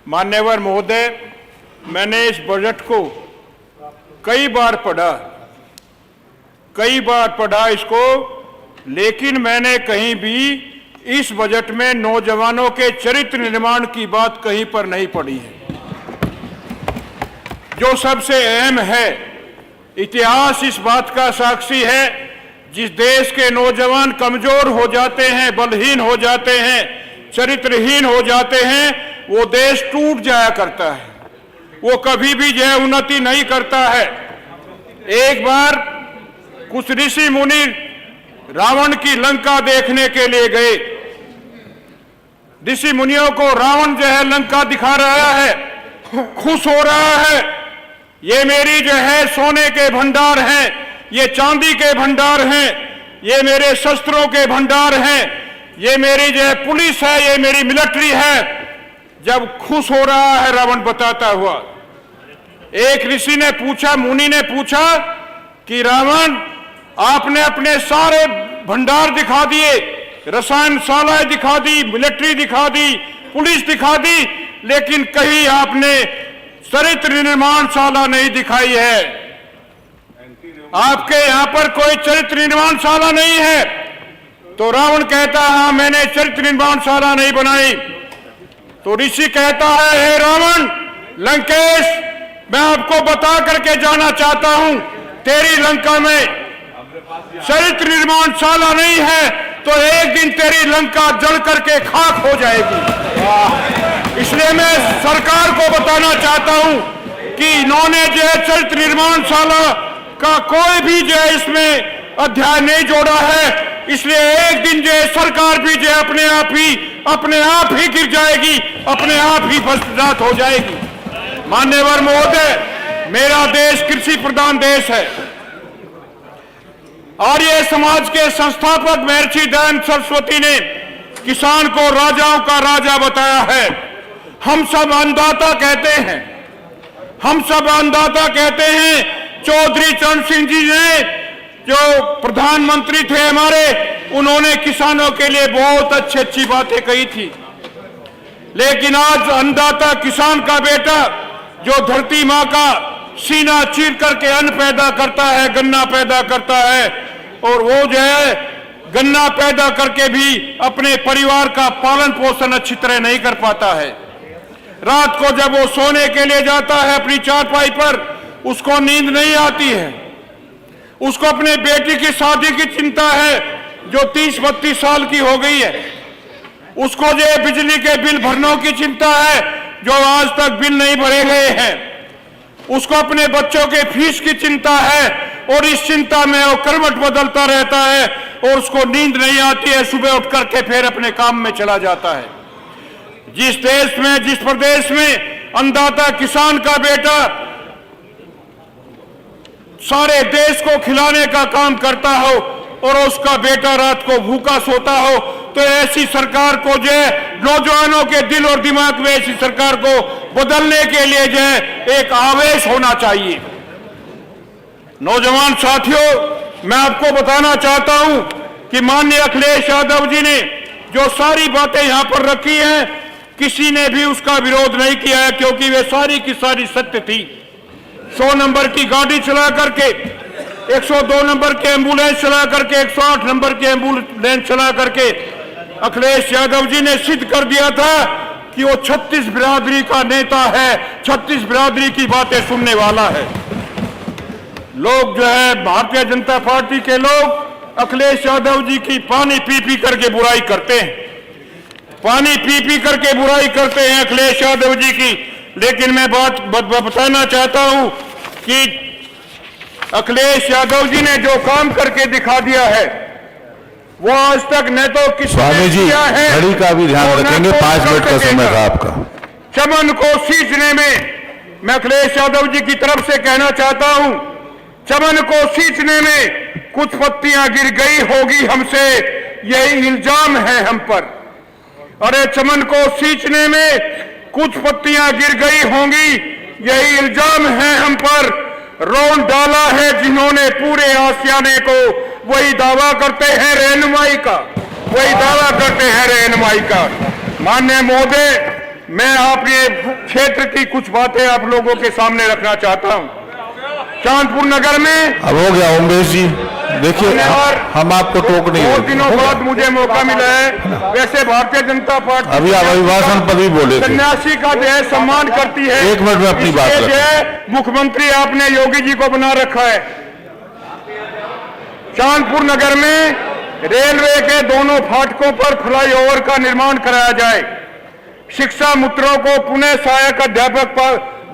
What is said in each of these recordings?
मान्यवर महोदय, मैंने इस बजट को कई बार पढ़ा इसको, लेकिन मैंने कहीं भी इस बजट में नौजवानों के चरित्र निर्माण की बात कहीं पर नहीं पढ़ी है। जो सबसे अहम है, इतिहास इस बात का साक्षी है, जिस देश के नौजवान कमजोर हो जाते हैं, बलहीन हो जाते हैं, चरित्रहीन हो जाते हैं, वो देश टूट जाया करता है, वो कभी भी जो है उन्नति नहीं करता है। एक बार कुछ ऋषि मुनि रावण की लंका देखने के लिए गए। ऋषि मुनियों को रावण जो है लंका दिखा रहा है, खुश हो रहा है, ये मेरी जो है सोने के भंडार हैं, ये चांदी के भंडार हैं, ये मेरे शस्त्रों के भंडार हैं, ये मेरी जो है पुलिस है, ये मेरी मिलिट्री है। जब खुश हो रहा है रावण बताता हुआ, एक ऋषि ने पूछा, मुनि ने पूछा कि रावण, आपने अपने सारे भंडार दिखा दिए, रसायनशालाएं दिखा दी, मिलिट्री दिखा दी, पुलिस दिखा दी, लेकिन कहीं आपने चरित्र निर्माणशाला नहीं दिखाई है। आपके यहां पर कोई चरित्र निर्माणशाला नहीं है। तो रावण कहता है, हाँ, मैंने चरित्र निर्माणशाला नहीं बनाई। तो ऋषि कहता है, हे रावण, लंकेश, मैं आपको बता करके जाना चाहता हूं, तेरी लंका में चरित्र निर्माणशाला नहीं है, तो एक दिन तेरी लंका जल करके खाक हो जाएगी। इसलिए मैं सरकार को बताना चाहता हूं कि इन्होंने जो है चरित्र निर्माणशाला का कोई भी जो है इसमें अध्याय नहीं जोड़ा है। इसलिए एक दिन जो है सरकार भी जो है अपने आप ही गिर जाएगी, अपने आप ही भ्रष्टाचार हो जाएगी। मान्यवर महोदय, मेरा देश कृषि प्रधान देश है। आर्य समाज के संस्थापक महर्षि दयानंद सरस्वती ने किसान को राजाओं का राजा बताया है। हम सब अन्नदाता कहते हैं, हम सब अन्नदाता कहते हैं। चौधरी चरण सिंह जी ने, जो प्रधानमंत्री थे हमारे, उन्होंने किसानों के लिए बहुत अच्छी अच्छी बातें कही थी। लेकिन आज अन्नदाता किसान का बेटा, जो धरती माँ का सीना चीर करके अन्न पैदा करता है, गन्ना पैदा करता है, और वो जो है गन्ना पैदा करके भी अपने परिवार का पालन पोषण अच्छी तरह नहीं कर पाता है। रात को जब वो सोने के लिए जाता है अपनी चारपाई पर, उसको नींद नहीं आती है। उसको अपने बेटी की शादी की चिंता है, जो 30-32 साल की हो गई है। उसको जो बिजली के बिल भरने की चिंता है, जो आज तक बिल नहीं भरे गए हैं। उसको अपने बच्चों के फीस की चिंता है, और इस चिंता में वो करवट बदलता रहता है, और उसको नींद नहीं आती है। सुबह उठ करके फिर अपने काम में चला जाता है। जिस देश में, जिस प्रदेश में अन्नदाता किसान का बेटा सारे देश को खिलाने का काम करता हो, और उसका बेटा रात को भूखा सोता हो, तो ऐसी सरकार को जो है नौजवानों के दिल और दिमाग में ऐसी सरकार को बदलने के लिए जो है एक आवेश होना चाहिए। नौजवान साथियों, मैं आपको बताना चाहता हूं कि माननीय अखिलेश यादव जी ने जो सारी बातें यहां पर रखी हैं, किसी ने भी उसका विरोध नहीं किया है, क्योंकि वे सारी की सारी सत्य थी। 100 नंबर की गाड़ी चला करके, 102 नंबर के एम्बुलेंस चला करके, 108 नंबर के एम्बुलेंस चला करके अखिलेश यादव जी ने सिद्ध कर दिया था कि वो 36 बिरादरी का नेता है, 36 बिरादरी की बातें सुनने वाला है। लोग जो है, भारतीय जनता पार्टी के लोग अखिलेश यादव जी की पानी पी पी करके बुराई करते हैं, पानी पी पी करके बुराई करते हैं अखिलेश यादव जी की। लेकिन मैं बात बताना चाहता हूं कि अखिलेश यादव जी ने जो काम करके दिखा दिया है, वो आज तक न तो किसी ने किया है। घड़ी का भी ध्यान रखेंगे, 5 मिनट का समय था आपका। चमन को सींचने में मैं अखिलेश यादव जी की तरफ से कहना चाहता हूं, चमन को सींचने में कुछ पत्तियां गिर गई होगी हमसे, यही इल्जाम है हम पर। अरे चमन को सींचने में कुछ पत्तियां गिर गई होंगी, यही इल्जाम है हम पर। रौन डाला है जिन्होंने पूरे आशियाने को, वही दावा करते हैं रहनुमाई का, वही दावा करते हैं रहनुमाई का। माननीय महोदय, मैं आपके क्षेत्र की कुछ बातें आप लोगों के सामने रखना चाहता हूं। चांदपुर नगर में अब हो गया उमेश जी, देखिए हम आपको टोक नहीं बहुत देते। दिनों बाद मुझे मौका मिला है। वैसे भारतीय जनता पार्टी अभी आप अभिभाषण पर ही बोले थे। सन्यासी का जो है सम्मान करती है। एक मिनट में अपनी बात इसलिए जो रखें। है मुख्यमंत्री आपने योगी जी को बना रखा है। चांदपुर नगर में रेलवे के दोनों फाटकों पर फ्लाईओवर का निर्माण कराया जाए। शिक्षा मित्रों को पुनः सहायक अध्यापक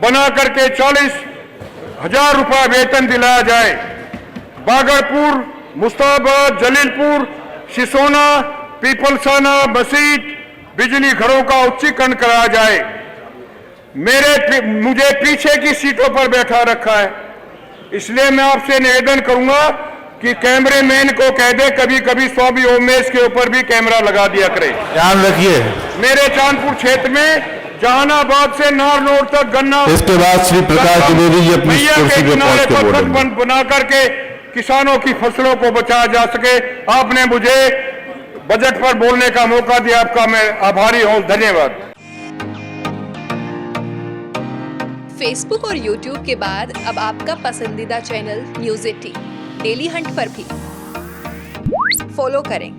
बना करके 40,000 रुपया वेतन दिलाया जाए। बागड़पुर, मुस्ताबाद, जलीलपुर, सिसोना, पीपलसाना, मसीत बिजली घरों का उच्चीकरण कराया जाए। मुझे पीछे की सीटों पर बैठा रखा है, इसलिए मैं आपसे निवेदन करूंगा कि कैमरेमैन को कह दे कभी कभी स्वामी ओमेश के ऊपर भी कैमरा लगा दिया करे। ध्यान रखिए। मेरे चांदपुर क्षेत्र में जहानाबाद से नारनौल तक गन्ना, इसके बाद श्री प्रकाश द्विवेदी जी अपनी मैया कुर्सी के पे किनारे पहुंच के पर बोलेंगे। बना करके किसानों की फसलों को बचाया जा सके। आपने मुझे बजट पर बोलने का मौका दिया, आपका मैं आभारी हूं। धन्यवाद। फेसबुक और यूट्यूब के बाद अब आपका पसंदीदा चैनल न्यूज़ 18 डेली हंट पर भी फॉलो करें।